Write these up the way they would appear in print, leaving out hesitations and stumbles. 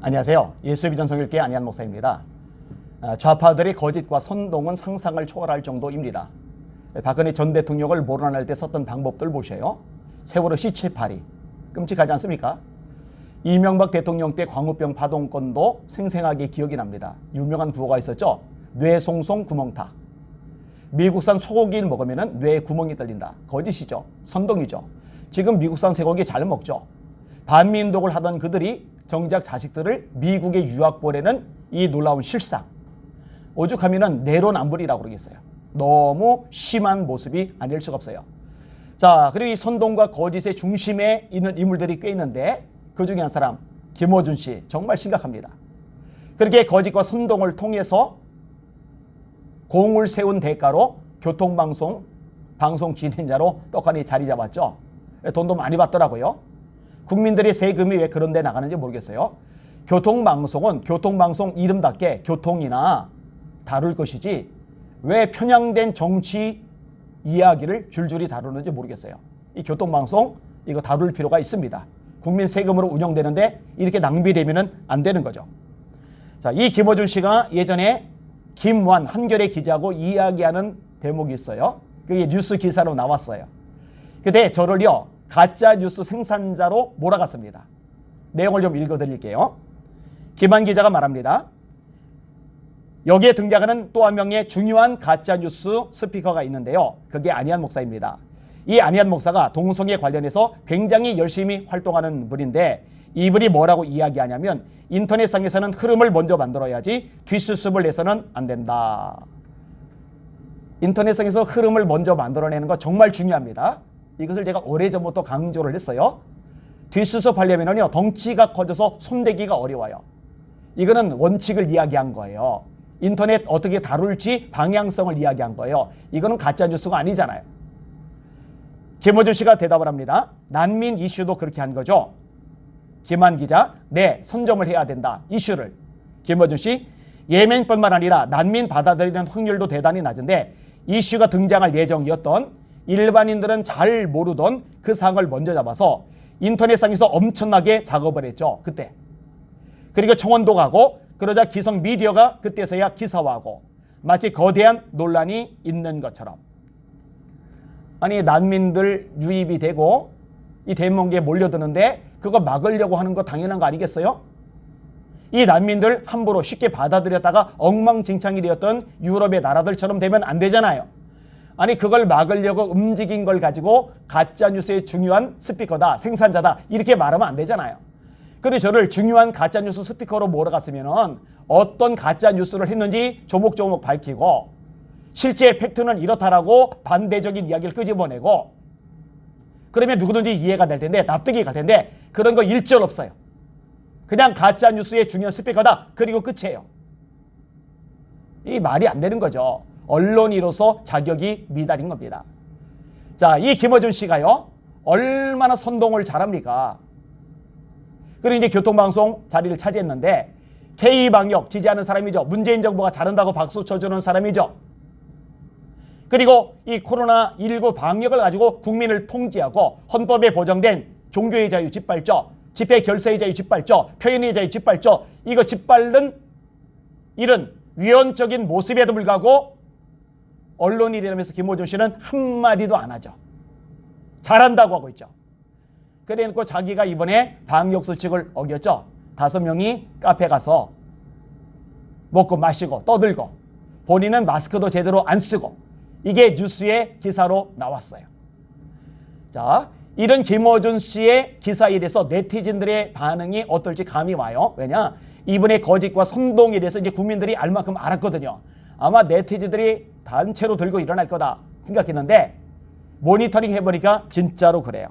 안녕하세요. 예수비전 성일교회 안희한 목사입니다. 좌파들의 거짓과 선동은 상상을 초월할 정도입니다. 박근혜 전 대통령을 몰아낼 때 썼던 방법들 보셔요. 세월호 시체파리 끔찍하지 않습니까? 이명박 대통령 때 광우병 파동건도 생생하게 기억이 납니다. 유명한 구호가 있었죠. 뇌송송 구멍탁. 미국산 소고기를 먹으면 뇌에 구멍이 뚫린다. 거짓이죠. 선동이죠. 지금 미국산 쇠고기 잘 먹죠. 반민독을 하던 그들이 정작 자식들을 미국에 유학 보내는 이 놀라운 실상. 오죽하면은 내로남불이라고 그러겠어요. 너무 심한 모습이 아닐 수가 없어요. 자, 그리고 이 선동과 거짓의 중심에 있는 인물들이 꽤 있는데 그 중에 한 사람 김어준 씨 정말 심각합니다. 그렇게 거짓과 선동을 통해서 공을 세운 대가로 교통방송 방송 진행자로 떡하니 자리 잡았죠. 돈도 많이 받더라고요. 국민들의 세금이 왜 그런 데 나가는지 모르겠어요. 교통방송은 교통방송 이름답게 교통이나 다룰 것이지 왜 편향된 정치 이야기를 줄줄이 다루는지 모르겠어요. 이 교통방송 이거 다룰 필요가 있습니다. 국민 세금으로 운영되는데 이렇게 낭비되면 안 되는 거죠. 자, 이 김어준 씨가 예전에 김완 한겨레 기자하고 이야기하는 대목이 있어요. 그게 뉴스 기사로 나왔어요. 그때 저를요 가짜 뉴스 생산자로 몰아갔습니다. 내용을 좀 읽어드릴게요. 김한 기자가 말합니다. 여기에 등장하는 또 한 명의 중요한 가짜 뉴스 스피커가 있는데요. 그게 안희한 목사입니다. 이 안희한 목사가 동성애 관련해서 굉장히 열심히 활동하는 분인데 이분이 뭐라고 이야기하냐면 인터넷상에서는 흐름을 먼저 만들어야지 뒷수습을 내서는 안 된다. 인터넷상에서 흐름을 먼저 만들어내는 거 정말 중요합니다. 이것을 제가 오래전부터 강조를 했어요. 뒷수습하려면요 덩치가 커져서 손대기가 어려워요. 이거는 원칙을 이야기한 거예요. 인터넷 어떻게 다룰지 방향성을 이야기한 거예요. 이거는 가짜뉴스가 아니잖아요. 김어준 씨가 대답을 합니다. 난민 이슈도 그렇게 한 거죠. 김한 기자, 네, 선점을 해야 된다. 이슈를. 김어준 씨, 예멘뿐만 아니라 난민 받아들이는 확률도 대단히 낮은데 이슈가 등장할 예정이었던 일반인들은 잘 모르던 그 상을 먼저 잡아서 인터넷상에서 엄청나게 작업을 했죠. 그때. 그리고 청원도 가고 그러자 기성 미디어가 그때서야 기사화하고 마치 거대한 논란이 있는 것처럼. 아니 난민들 유입이 되고 이 대목에 몰려드는데 그거 막으려고 하는 거 당연한 거 아니겠어요? 이 난민들 함부로 쉽게 받아들였다가 엉망진창이 되었던 유럽의 나라들처럼 되면 안 되잖아요. 아니 그걸 막으려고 움직인 걸 가지고 가짜뉴스의 중요한 스피커다, 생산자다 이렇게 말하면 안 되잖아요. 그런데 저를 중요한 가짜뉴스 스피커로 몰아갔으면 어떤 가짜뉴스를 했는지 조목조목 밝히고 실제 팩트는 이렇다라고 반대적인 이야기를 끄집어내고 그러면 누구든지 이해가 될 텐데 납득이 갈 텐데 그런 거 일절 없어요. 그냥 가짜뉴스의 중요한 스피커다. 그리고 끝이에요. 이 말이 안 되는 거죠. 언론인으로서 자격이 미달인 겁니다. 자, 이 김어준 씨가요 얼마나 선동을 잘합니까? 그리고 이제 교통방송 자리를 차지했는데 K방역 지지하는 사람이죠. 문재인 정부가 잘한다고 박수 쳐주는 사람이죠. 그리고 이 코로나19 방역을 가지고 국민을 통제하고 헌법에 보장된 종교의 자유 짓밟죠. 집회 결사의 자유 짓밟죠. 표현의 자유 짓밟죠. 이거 짓밟는 이런 위헌적인 모습에도 불구하고 언론이라면서 김어준 씨는 한마디도 안 하죠. 잘한다고 하고 있죠. 그래놓고 자기가 이번에 방역수칙을 어겼죠. 5명이 카페 가서 먹고 마시고 떠들고 본인은 마스크도 제대로 안 쓰고 이게 뉴스의 기사로 나왔어요. 자, 이런 김어준 씨의 기사에 대해서 네티즌들의 반응이 어떨지 감이 와요. 왜냐? 이분의 거짓과 선동에 대해서 이제 국민들이 알 만큼 알았거든요. 아마 네티즌들이 단체로 들고 일어날 거다 생각했는데 모니터링 해보니까 진짜로 그래요.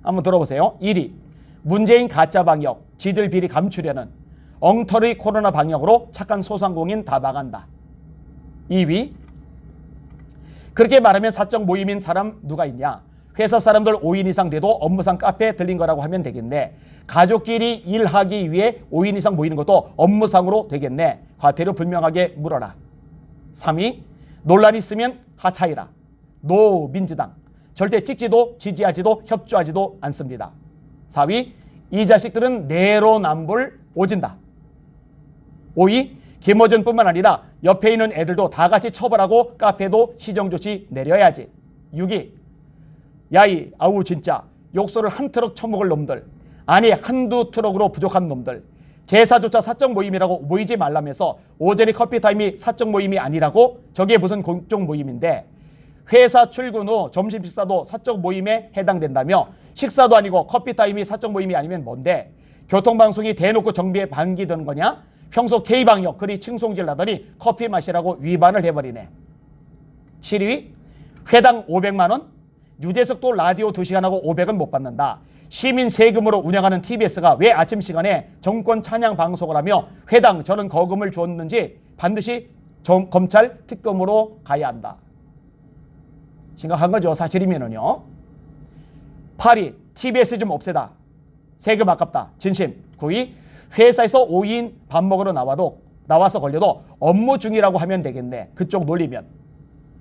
한번 들어보세요. 1위, 문재인 가짜 방역, 지들 비리 감추려는 엉터리 코로나 방역으로 착한 소상공인 다 망한다. 2위, 그렇게 말하면 사적 모임인 사람 누가 있냐? 회사 사람들 5인 이상 돼도 업무상 카페에 들린 거라고 하면 되겠네. 가족끼리 일하기 위해 5인 이상 모이는 것도 업무상으로 되겠네. 과태료 분명하게 물어라. 3위, 논란이 있으면 하차이라. 노 민주당. 절대 찍지도 지지하지도 협조하지도 않습니다. 4위, 이 자식들은 내로남불 오진다. 5위 김어준뿐만 아니라 옆에 있는 애들도 다 같이 처벌하고 카페도 시정조치 내려야지. 6위 야이 아우 진짜 욕설을 한 트럭 처먹을 놈들, 아니 한두 트럭으로 부족한 놈들, 제사조차 사적 모임이라고 모이지 말라면서 오전에 커피타임이 사적 모임이 아니라고, 저게 무슨 공적 모임인데 회사 출근 후 점심 식사도 사적 모임에 해당된다며, 식사도 아니고 커피타임이 사적 모임이 아니면 뭔데 교통방송이 대놓고 정비에 반기드는 거냐? 평소 K방역 그리 칭송질 나더니 커피 마시라고 위반을 해버리네. 7위 회당 500만 원? 유재석도 라디오 2시간 하고 500은 못 받는다. 시민 세금으로 운영하는 TBS가 왜 아침 시간에 정권 찬양 방송을 하며 회당 저는 거금을 줬는지 반드시 검찰 특검으로 가야 한다. 심각한 거죠. 사실이면은요. 8위 TBS 좀 없애다. 세금 아깝다. 진심. 9위 회사에서 5인 밥 먹으러 나와서 걸려도 업무 중이라고 하면 되겠네. 그쪽 놀리면.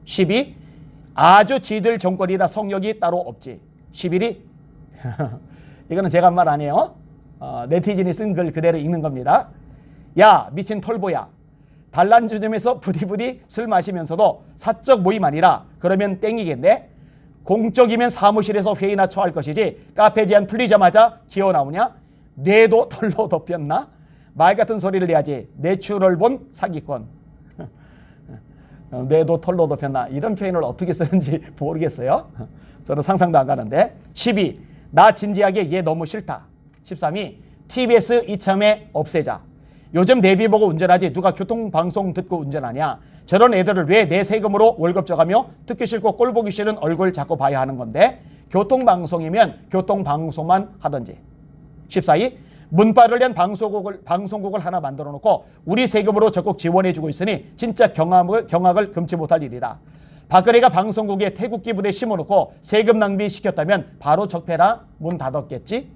10위 아주 지들 정권이다. 성역이 따로 없지. 11위 이거는 제가 한 말 아니에요. 네티즌이 쓴 글 그대로 읽는 겁니다. 야 미친 털보야. 단란주점에서 부디부디 술 마시면서도 사적 모임 아니라 그러면 땡이겠네. 공적이면 사무실에서 회의나 처할 것이지 카페 제한 풀리자마자 기어 나오냐? 뇌도 털로 덮였나? 말 같은 소리를 해야지. 내추럴 본 사기꾼. 뇌도 털로 덮였나? 이런 표현을 어떻게 쓰는지 모르겠어요. 저는 상상도 안 가는데. 12. 나 진지하게 얘 너무 싫다. 13위 TBS 이참에 없애자. 요즘 내비 보고 운전하지 누가 교통방송 듣고 운전하냐. 저런 애들을 왜 내 세금으로 월급 줘가며 듣기 싫고 꼴 보기 싫은 얼굴 자꾸 봐야 하는 건데. 교통방송이면 교통방송만 하든지. 14위 문바를 위한 방송국을 하나 만들어 놓고 우리 세금으로 적극 지원해주고 있으니 진짜 경악을 금치 못할 일이다. 박근혜가 방송국에 태국기 부대 심어놓고 세금 낭비 시켰다면 바로 적폐라 문 닫았겠지.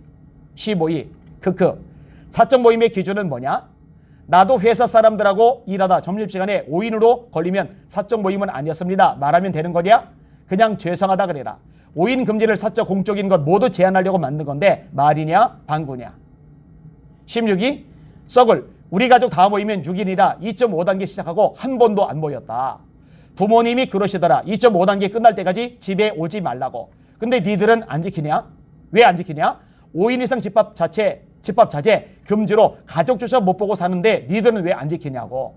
15위 크크 사적 모임의 기준은 뭐냐? 나도 회사 사람들하고 일하다 점심시간에 5인으로 걸리면 사적 모임은 아니었습니다 말하면 되는 거냐? 그냥 죄송하다 그래라. 5인 금지를 사적 공적인 것 모두 제한하려고 만든 건데 말이냐 방구냐. 16위 썩을 우리 가족 다 모이면 6인이라 2.5단계 시작하고 한 번도 안 모였다. 부모님이 그러시더라. 2.5단계 끝날 때까지 집에 오지 말라고. 근데 니들은 안 지키냐? 왜 안 지키냐? 5인 이상 집합 자제 금지로 가족조차 못 보고 사는데 니들은 왜 안 지키냐고.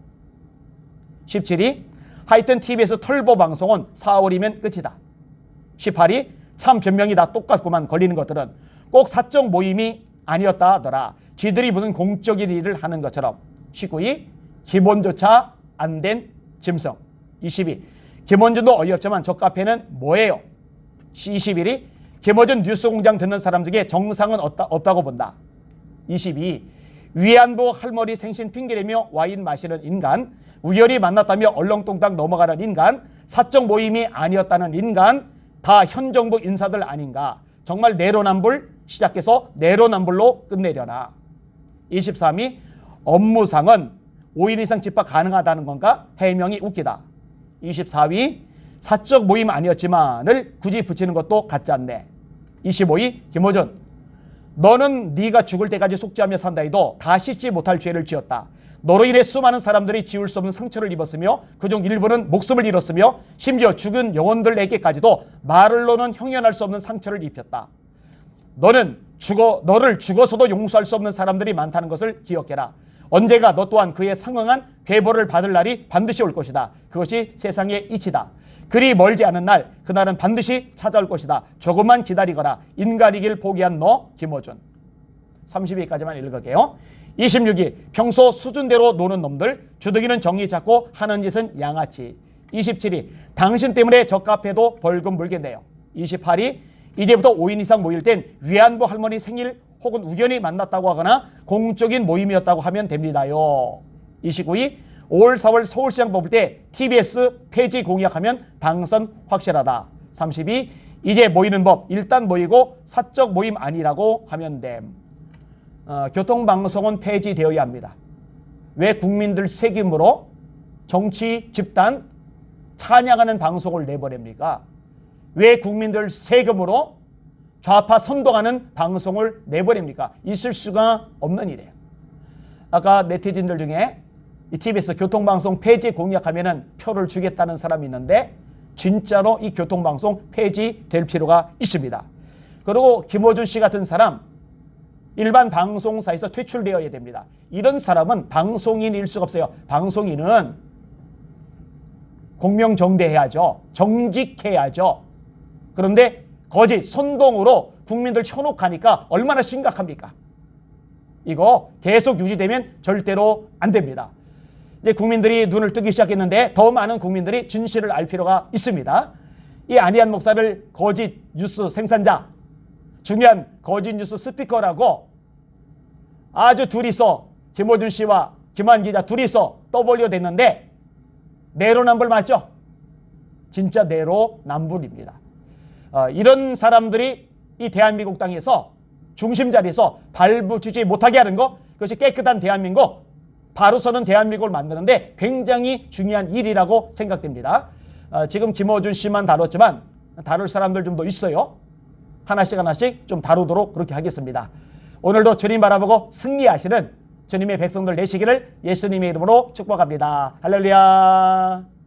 17위 하여튼 TBS 털보 방송은 4월이면 끝이다. 18위 참 변명이 다 똑같구만. 걸리는 것들은 꼭 사적 모임이 아니었다 하더라. 쥐들이 무슨 공적인 일을 하는 것처럼. 19위 기본조차 안 된 짐승. 20위 김원준도 어이없지만 저 카페는 뭐예요. 21위 김어준 뉴스공장 듣는 사람 중에 정상은 없다고 본다. 22위 위안부 할머니 생신 핑계대며 와인 마시는 인간, 우연히 만났다며 얼렁뚱땅 넘어가는 인간, 사적 모임이 아니었다는 인간, 다 현 정부 인사들 아닌가. 정말 내로남불 시작해서 내로남불로 끝내려나. 23위 업무상은 5인 이상 집합 가능하다는 건가? 해명이 웃기다. 24위 사적 모임 아니었지만을 굳이 붙이는 것도 가짜네. 25위 김어준 너는 네가 죽을 때까지 속죄하며 산다 해도 다 씻지 못할 죄를 지었다. 너로 인해 수많은 사람들이 지울 수 없는 상처를 입었으며 그중 일부는 목숨을 잃었으며 심지어 죽은 영혼들에게까지도 말로는 형연할 수 없는 상처를 입혔다. 너를 죽어서도 용서할 수 없는 사람들이 많다는 것을 기억해라. 언제가 너 또한 그에 상응한 괴벌을 받을 날이 반드시 올 것이다. 그것이 세상의 이치다. 그리 멀지 않은 날 그날은 반드시 찾아올 것이다. 조금만 기다리거라. 인간이길 포기한 너 김어준. 30위까지만 읽을게요. 26위 평소 수준대로 노는 놈들, 주둥이는 정의 찾고 하는 짓은 양아치. 27위 당신 때문에 저 카페도 벌금 물겠네요. 28위 이제부터 5인 이상 모일 땐 위안부 할머니 생일 혹은 우연히 만났다고 하거나 공적인 모임이었다고 하면 됩니다요. 29위 5월 4월 서울시장 뽑을 때 TBS 폐지 공약하면 당선 확실하다. 30위 이제 모이는 법 일단 모이고 사적 모임 아니라고 하면 됨. 교통방송은 폐지되어야 합니다. 왜 국민들 세금으로 정치 집단 찬양하는 방송을 내버립니까? 왜 국민들 세금으로 좌파 선동하는 방송을 내버립니까? 있을 수가 없는 일이에요. 아까 네티즌들 중에 이 TBS 교통방송 폐지 공약하면은 표를 주겠다는 사람이 있는데 진짜로 이 교통방송 폐지될 필요가 있습니다. 그리고 김어준 씨 같은 사람 일반 방송사에서 퇴출되어야 됩니다. 이런 사람은 방송인일 수가 없어요. 방송인은 공명정대해야죠. 정직해야죠. 그런데 거짓, 선동으로 국민들 현혹하니까 얼마나 심각합니까? 이거 계속 유지되면 절대로 안 됩니다. 이제 국민들이 눈을 뜨기 시작했는데 더 많은 국민들이 진실을 알 필요가 있습니다. 이 안희안 목사를 거짓 뉴스 생산자, 중요한 거짓 뉴스 스피커라고 아주 둘이서 김어준 씨와 김한 기자 둘이서 떠벌려댔는데 내로남불 맞죠? 진짜 내로남불입니다. 이런 사람들이 이 대한민국 땅에서 중심 자리에서 발붙이지 못하게 하는 것, 그것이 깨끗한 대한민국, 바로 서는 대한민국을 만드는데 굉장히 중요한 일이라고 생각됩니다. 지금 김어준 씨만 다뤘지만 다룰 사람들 좀 더 있어요. 하나씩 좀 다루도록 그렇게 하겠습니다. 오늘도 주님 바라보고 승리하시는 주님의 백성들 되시기를 예수님의 이름으로 축복합니다. 할렐루야.